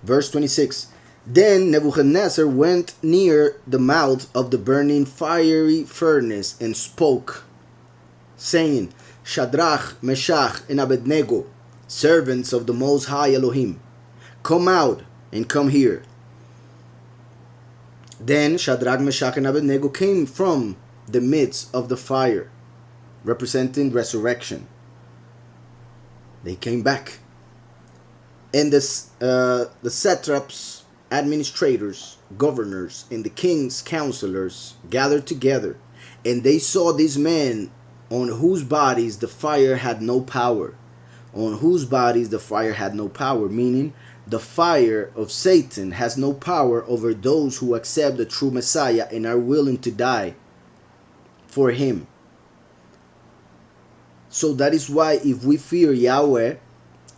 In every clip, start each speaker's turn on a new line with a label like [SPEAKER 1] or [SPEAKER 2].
[SPEAKER 1] Verse 26. Then Nebuchadnezzar went near the mouth of the burning fiery furnace and spoke, saying, Shadrach, Meshach, and Abednego, servants of the Most High Elohim, come out and come here. Then Shadrach, Meshach, and Abednego came from the midst of the fire, representing resurrection. They came back. And the satraps, administrators, governors, and the king's counselors gathered together, and they saw these men on whose bodies the fire had no power. On whose bodies the fire had no power, meaning the fire of Satan has no power over those who accept the true Messiah and are willing to die for him. So that is why if we fear Yahweh,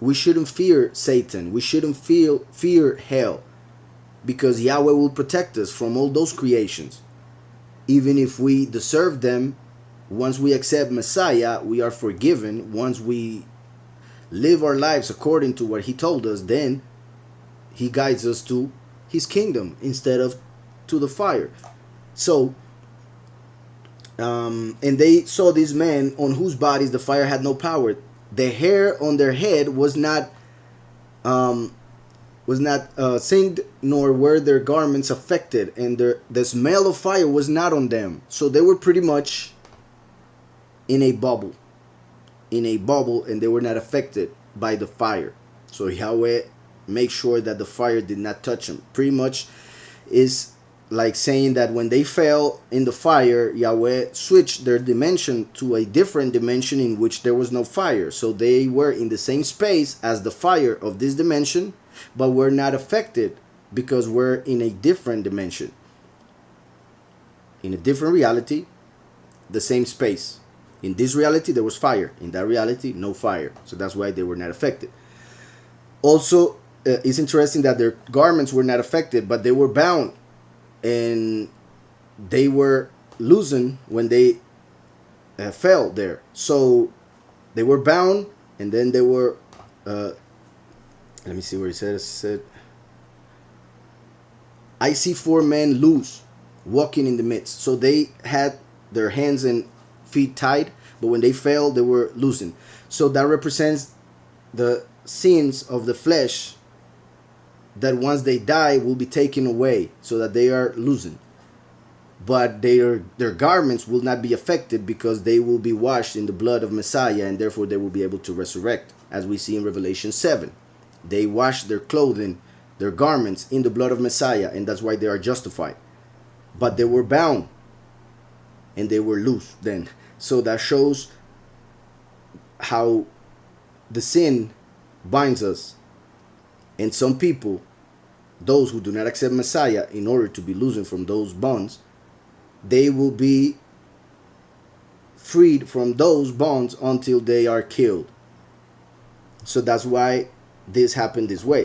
[SPEAKER 1] we shouldn't fear Satan. We shouldn't fear hell, because Yahweh will protect us from all those creations. Even if we deserve them, once we accept Messiah, we are forgiven. Once we live our lives according to what he told us, then he guides us to his kingdom instead of to the fire. So, and they saw these men on whose bodies the fire had no power. The hair on their head was not singed, nor were their garments affected, and the smell of fire was not on them. So they were pretty much in a bubble, and they were not affected by the fire. So Yahweh makes sure that the fire did not touch them. Pretty much is like saying that when they fell in the fire, Yahweh switched their dimension to a different dimension in which there was no fire. So they were in the same space as the fire of this dimension, but were not affected because we're in a different dimension, in a different reality, the same space. In this reality there was fire, in that reality no fire, so that's why they were not affected. Also, it's interesting that their garments were not affected, but they were bound, and they were loosened when they fell there. So they were bound, and then they were let me see where it said, I see 4 men loose walking in the midst. So they had their hands and feet tied, but when they fell, they were loosened. So that represents the sins of the flesh that once they die will be taken away, so that they are loosened. But their garments will not be affected because they will be washed in the blood of Messiah, and therefore they will be able to resurrect, as we see in Revelation 7. They washed their clothing, their garments in the blood of Messiah, and that's why they are justified. But they were bound and they were loose then. So that shows how the sin binds us. And some people, those who do not accept Messiah, in order to be loosened from those bonds, they will be freed from those bonds until they are killed. So that's why this happened this way.